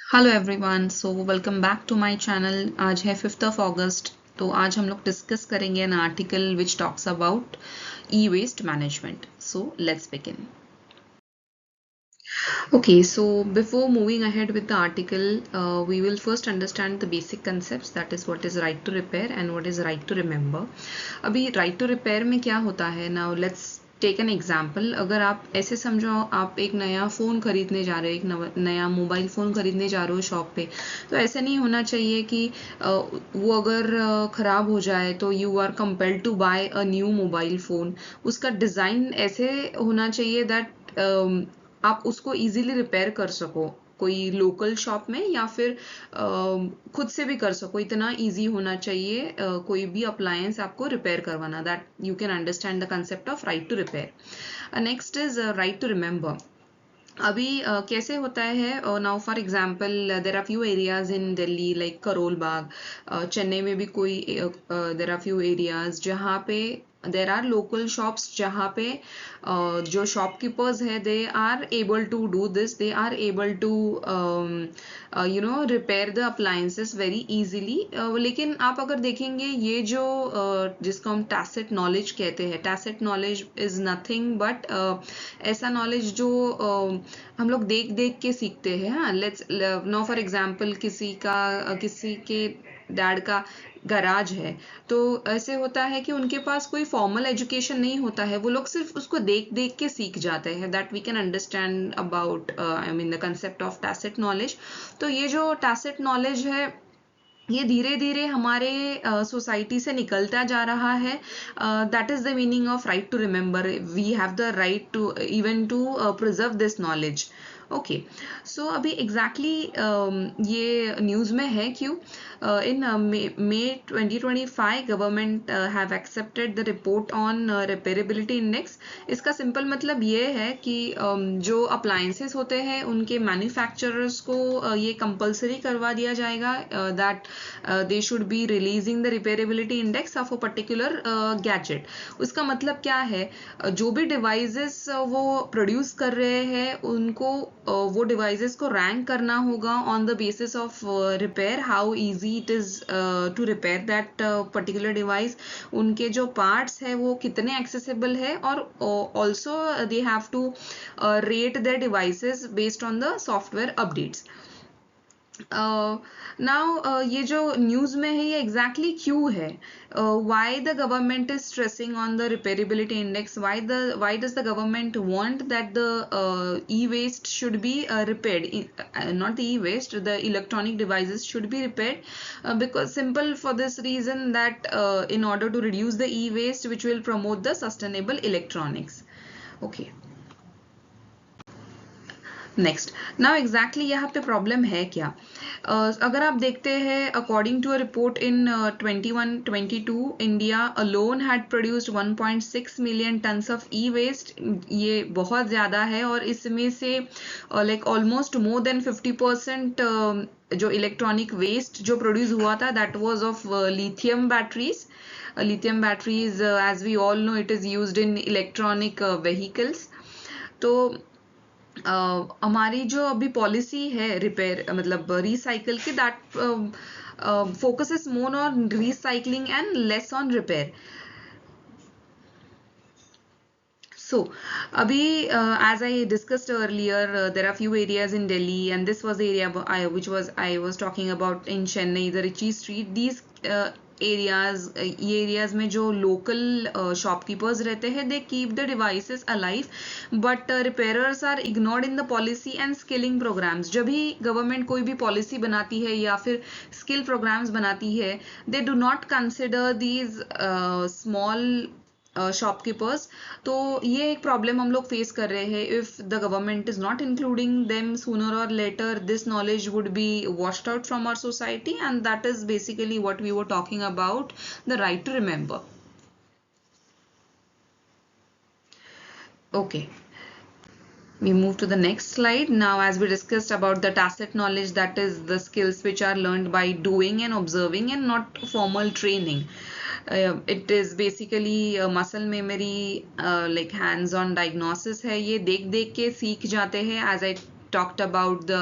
Hello everyone, so welcome back to my channel. आज है 5th of अगस्त। तो आज हम लोग डिस्कस करेंगे an article which talks about e waste management. So let's begin. Okay, so before moving ahead with the article, we will first understand the basic concepts, that is what is right to repair and what is right to remember. अभी right to repair में क्या होता है? Now let's take an example. अगर आप ऐसे समझो, आप एक नया फ़ोन खरीदने जा रहे हो, एक नया मोबाइल फ़ोन खरीदने जा रहे हो शॉप पे, तो ऐसा नहीं होना चाहिए कि वो अगर ख़राब हो जाए तो you are compelled to buy a new mobile phone. उसका डिज़ाइन ऐसे होना चाहिए दैट आप उसको इजीली रिपेयर कर सको, कोई लोकल शॉप में या फिर खुद से भी कर सको। इतना इजी होना चाहिए कोई भी अप्लायंस आपको रिपेयर करवाना, that you can understand the concept of right to repair. Next is right to remember. अभी कैसे होता है, now for example there are few areas in Delhi like Karol Bagh, Chennai में भी कोई देर आर फ्यू एरियाज जहाँ पे देर आर लोकल शॉप्स, जहाँ पे जो शॉपकीपर्स है they are able to do this, they are able to repair the appliances very easily. लेकिन आप अगर देखेंगे ये जो जिसको हम टैसिट नॉलेज कहते हैं, tacit knowledge is nothing but ऐसा नॉलेज जो हम लोग देख देख के सीखते हैं। हाँ, लेट्स नो फॉर एग्जांपल किसी के डैड का गराज है, तो ऐसे होता है कि उनके पास कोई फॉर्मल एजुकेशन नहीं होता है, वो लोग सिर्फ उसको देख देख के सीख जाते हैं। That we can understand about I mean the concept of tacit knowledge. तो ये जो टैसिट नॉलेज है ये धीरे धीरे हमारे सोसाइटी से निकलता जा रहा है। That is the meaning of right to remember. We have the right to even to preserve this knowledge. Okay, so अभी एग्जैक्टली ये न्यूज़ में है क्यों? In May 2025 government have accepted the report on repairability index. इसका simple मतलब ये है कि जो अप्लायंसेस होते हैं उनके मैन्युफैक्चरर्स को ये कंपलसरी करवा दिया जाएगा that they should be releasing the repairability index of a particular gadget. उसका मतलब क्या है? जो भी डिवाइसेस वो प्रोड्यूस कर रहे हैं उनको वो डिवाइसेस को रैंक करना होगा on the basis of repair, how easy it is to repair that particular device. उनके जो पार्ट्स है वो कितने एक्सेसिबल है, और also they have to rate their devices based on the software updates. Now ये जो न्यूज़ में है ये एग्जैक्टली क्यों है? Why the government is stressing on the repairability index? Why does the government want that the e waste should be repaired? Not the e waste, the electronic devices should be repaired because simple for this reason that in order to reduce the e waste which will promote the sustainable electronics. Okay, next. Now exactly यहाँ पे problem है क्या? अगर आप देखते हैं according to a report in 21-22 India alone had produced 1.6 million tons of e waste. ये बहुत ज़्यादा है, और इसमें से लाइक ऑलमोस्ट मोर देन 50% जो इलेक्ट्रॉनिक वेस्ट जो प्रोड्यूस हुआ था that was of lithium batteries. Lithium batteries as we all know it is used in electronic vehicles. तो हमारी जो अभी पॉलिसी है रिपेयर मतलब रिसाइकल की, that focuses more on recycling and less on repair. So, abhi, as I discussed earlier, there are few areas in Delhi, and this was the area which was I was talking about in Chennai, the Ritchie Street. These areas, ये areas में जो local shopkeepers रहते हैं they keep the devices alive, but repairers are ignored in the policy and skilling programmes. जब भी government कोई भी policy बनाती है या फिर स्किल प्रोग्राम्स बनाती है, दे do not consider these small shopkeepers. तो ये एक प्रॉब्लम हम लोग फेस कर रहे हैं। If the government is not including them, sooner और later this knowledge would be washed out from our society, and that is basically what we were talking about the right to remember. Okay, we move to the next slide. Now, as we discussed about the tacit knowledge, that is the skills which are learned by doing and observing and not formal training. It is basically muscle memory, like hands on diagnosis है। ये देख देख के सीख जाते हैं, as I talked about the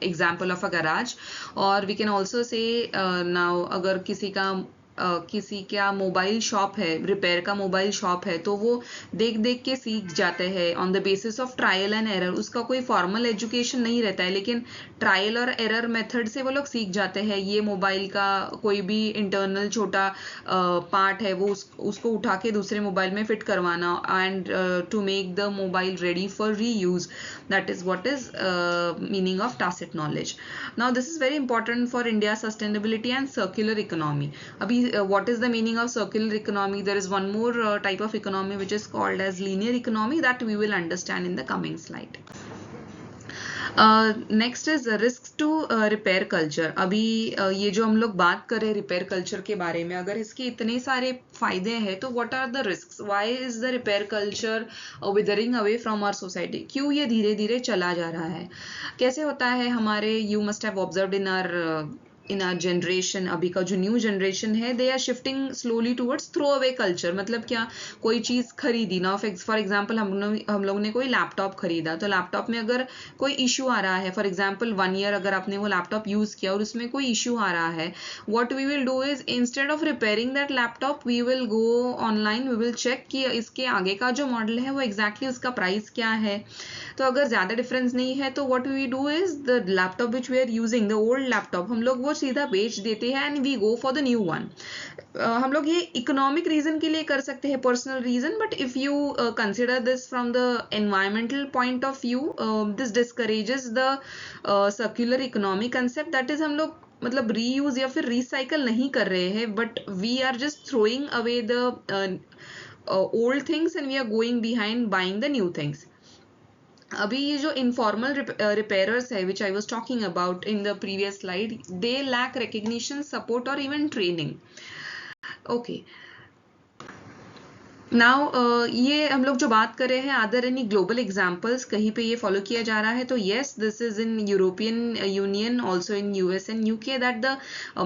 example of a garage. और we can also say now अगर किसी का मोबाइल शॉप है, रिपेयर का मोबाइल शॉप है, तो वो देख देख के सीख जाते हैं on the basis of trial and error. उसका कोई फॉर्मल एजुकेशन नहीं रहता है, लेकिन ट्रायल और एरर मेथड से वो लोग सीख जाते हैं। ये मोबाइल का कोई भी इंटरनल छोटा पार्ट है, वो उसको उठा के दूसरे मोबाइल में फिट करवाना and to make the mobile ready for reuse. That is what is meaning of tacit knowledge. Now this is very important for India's sustainability and circular economy. Abhi what is the meaning of circular economy? There is one more type of economy which is called as linear economy that we will understand in the coming slide. Next is risk to repair culture. अभी ये जो हम लोग बात करें repair culture के बारे में, अगर इसके इतने सारे फायदे हैं तो what are the risk? Why is the repair culture withering away from our society? क्यों ये धीरे धीरे चला जा रहा है? कैसे होता है हमारे, you must have observed in our generation, अभी का जो न्यू जनरेशन है, they are shifting slowly towards throw away culture. मतलब क्या, कोई चीज खरीदी ना, फॉर एग्जाम्पल हम लोग ने कोई लैपटॉप खरीदा, तो लैपटॉप में अगर कोई इशू आ रहा है, फॉर एग्जाम्पल 1 ईयर अगर आपने वो लैपटॉप यूज किया और उसमें कोई इशू आ रहा है, what we will do is instead of repairing that laptop we will go online, we will check कि इसके आगे का जो मॉडल है वो एग्जैक्टली उसका प्राइस क्या है। तो अगर ज्यादा डिफरेंस नहीं है तो what we do is the laptop which we are using, the old laptop, हम लोग वो सीधा बेच देते हैं and we go for the new one. हम लोग ये इकोनॉमिक रीजन के लिए कर सकते हैं, personal reason, but if you consider this from the environmental point of view, this discourages the circular economy concept. That is हम लोग मतलब रीयूज या फिर रिसाइकल नहीं कर रहे हैं, but we are just throwing away the old things and we are going behind buying the new things. अभी ये जो इनफॉर्मल रिपेयरर्स है which I was talking about in the previous slide, they lack recognition, support और even training. Okay, now ये हम लोग जो बात कर रहे हैं, are there any global examples कहीं पे ये फॉलो किया जा रहा है? तो yes, this is in European Union, also in US and UK, that the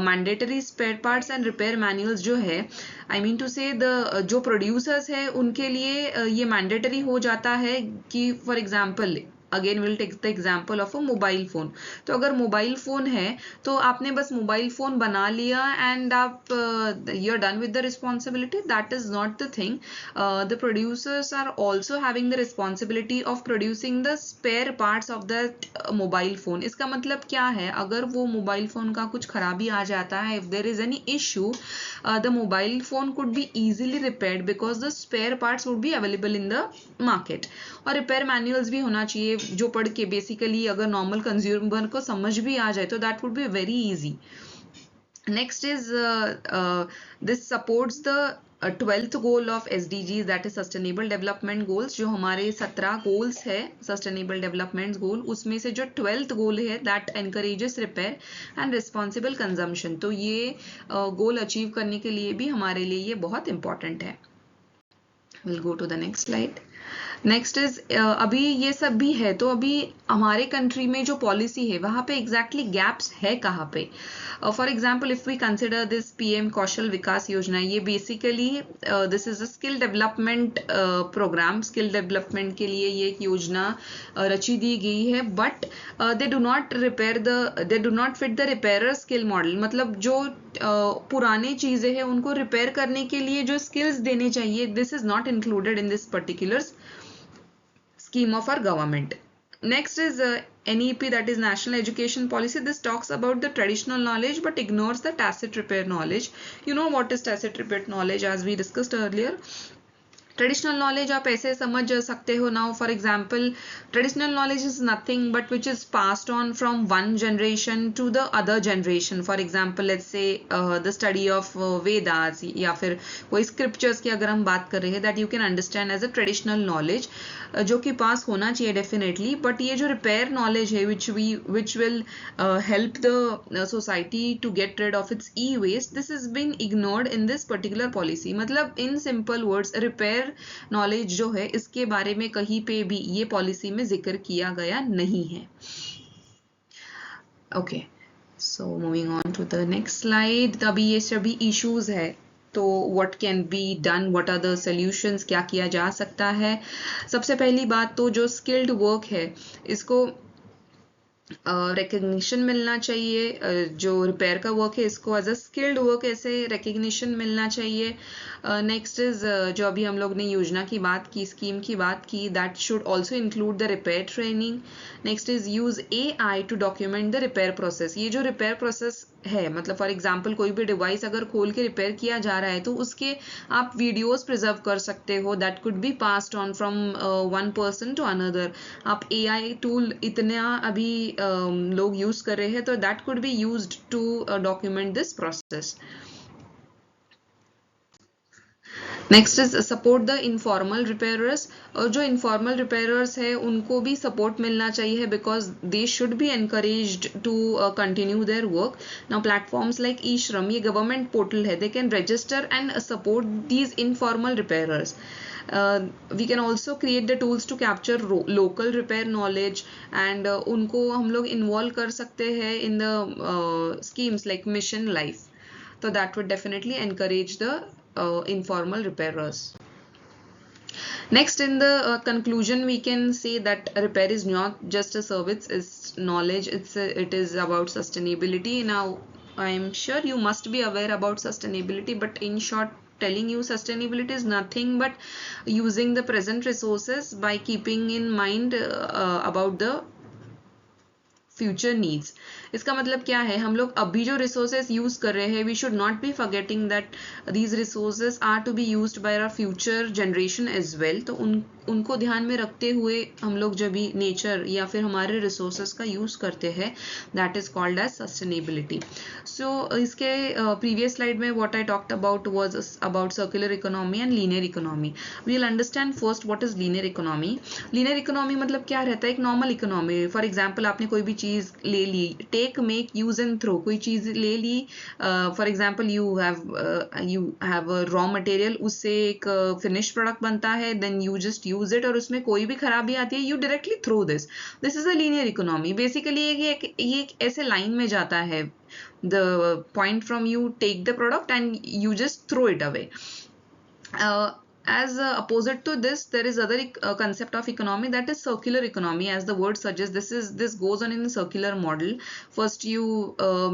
mandatory spare parts and repair manuals जो है, I mean to say the जो प्रोड्यूसर्स है उनके लिए ये मैंडेटरी हो जाता है कि for example again will take the example of a mobile phone. तो अगर मोबाइल फोन है तो आपने बस मोबाइल फोन बना लिया एंड आप you are done with the responsibility, that is not the thing. The producers are also having the responsibility of producing the spare parts of that mobile phone. इसका मतलब क्या है, अगर वो मोबाइल फोन का कुछ खराबी आ जाता है, if there is any issue, the mobile phone could be easily repaired because the spare parts would be available in the market। और रिपेयर मैनुअल्स भी होना चाहिए जो पढ़ के बेसिकली अगर नॉर्मल कंज्यूमर को समझ भी आ जाए तो that would be very easy. Next is this supports the 12th goal of SDGs, that is sustainable development goals. जो हमारे 17 गोल्स है सस्टेनेबल डेवलपमेंट गोल, उसमें से जो 12th गोल है that encourages repair and responsible consumption. तो ये गोल अचीव करने के लिए भी हमारे लिए ये बहुत इंपॉर्टेंट है। Will go to the next slide. Next is अभी ये सब भी है, तो अभी हमारे कंट्री में जो पॉलिसी है वहाँ पे एग्जैक्टली गैप्स है कहाँ पे? For example if we consider this PM Kaushal Vikas Yojana, ये basically this is a skill development program. Skill development के लिए ये एक योजना रची दी गई है, but they do not fit the repairer skill model. मतलब जो पुराने चीजें हैं उनको रिपेयर करने के लिए जो स्किल्स देने चाहिए, this is not included in this particular scheme of our government. Next is NEP, that is National Education Policy. This talks about the traditional knowledge but ignores the tacit repair knowledge. You know what is tacit repair knowledge, as we discussed earlier. Traditional knowledge आप ऐसे समझ सकते हो now, for example traditional knowledge is nothing but which is passed on from one generation to the other generation. For example let's say the study of Vedas या फिर कोई scriptures की अगर हम बात कर रहे हैं, that you can understand as a traditional knowledge, जो कि पास होना चाहिए डेफिनेटली। बट ये जो रिपेयर नॉलेज है which will help the society to get rid of its e waste, this is been ignored in this particular policy. मतलब in simple words, repair knowledge जो है इसके बारे में कहीं पे भी ये पॉलिसी में जिक्र किया गया नहीं है। Okay, so moving on to the next slide. तभी ये सभी इश्यूज है, तो what can be done, what are the solutions, क्या किया जा सकता है? सबसे पहली बात तो जो स्किल्ड वर्क है इसको रिकग्निशन मिलना चाहिए, जो रिपेयर का वर्क है इसको एज अ स्किल्ड वर्क ऐसे रिकग्निशन मिलना चाहिए। नेक्स्ट इज जो अभी हम लोग ने योजना की बात की, स्कीम की बात की, that should also include the repair training. Next is use AI to document the repair process. ये जो रिपेयर प्रोसेस है, मतलब फॉर एग्जांपल कोई भी डिवाइस अगर खोल के रिपेयर किया जा रहा है तो उसके आप वीडियोस प्रिजर्व कर सकते हो, that could be passed on from one person to another. आप AI टूल इतना अभी लोग यूज कर रहे हैं, तो that could be used to document this process. Next is support the informal repairers. और जो इनफॉर्मल रिपेयरर्स है उनको भी सपोर्ट मिलना चाहिए, because they should be encouraged to continue their work. Now platforms like E-Shram, ये गवर्नमेंट पोर्टल है, they can register and support these informal repairers. We can also create the tools to capture local repair knowledge, and उनको हम लोग involve कर सकते हैं in the schemes like Mission Life. So that would definitely encourage the informal repairers. Next, in the conclusion, we can say that repair is not just a service, it's knowledge, it is about sustainability. Now, I'm sure you must be aware about sustainability, but in short, telling you sustainability is nothing but using the present resources by keeping in mind about the future needs. इसका मतलब क्या है, हम लोग अभी जो resources use कर रहे हैं, we should not be forgetting that these resources are to be used by our future generation as well. तो उनको ध्यान में रखते हुए हम लोग जब भी नेचर या फिर हमारे रिसोर्सेज का यूज करते हैं, that is called as sustainability. So इसके प्रीवियस स्लाइड में what I talked about was about circular economy and linear economy. We will understand first what is linear economy. Linear economy मतलब क्या रहता है, एक नॉर्मल इकोनॉमी। फॉर एग्जाम्पल आपने कोई भी चीज ले ली, take make use and throw, कोई चीज ले ली, for example you have raw material, उससे एक फिनिश प्रोडक्ट बनता है, then you just use it, और उसमें कोई भी खराबी आती है, you directly throw this is a linear economy. Basically ये एक ऐसे लाइन में जाता है, the point from you take the product and you just throw it away. As opposite to this, there is other concept of economy, that is circular economy. As the word suggests, this goes on in a circular model. First you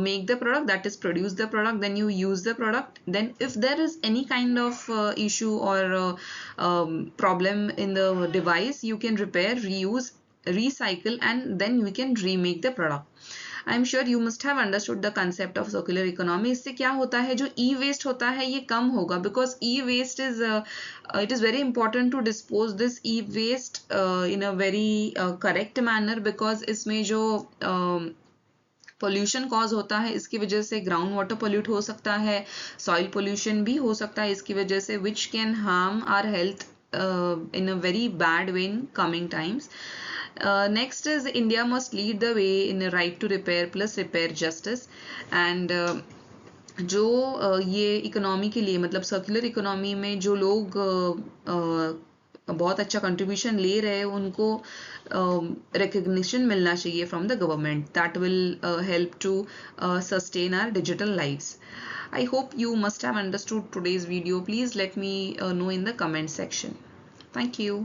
make the product, that is produce the product, then you use the product, then if there is any kind of issue or problem in the device, you can repair, reuse, recycle, and then we can remake the product. I am sure you must have understood the concept of circular economy. इससे क्या होता है, जो ई waste होता है ये कम होगा, because e waste is it is very important to dispose this e waste in a very correct manner, because इसमें जो पोल्यूशन कॉज होता है, इसकी वजह से ग्राउंड वाटर पोल्यूट हो सकता है, सॉइल पोल्यूशन भी हो सकता है इसकी वजह से, which can harm our health in a very bad way in coming times. Next is India must lead the way in a right to repair plus repair justice. And जो ये economy के लिए, मतलब सर्कुलर इकोनॉमी में जो लोग बहुत अच्छा कंट्रीब्यूशन ले रहे हैं, उनको रिकग्निशन मिलना चाहिए from the government. That will help to sustain our digital lives. I hope you must have understood today's video. Please let me know in the comment section. Thank you.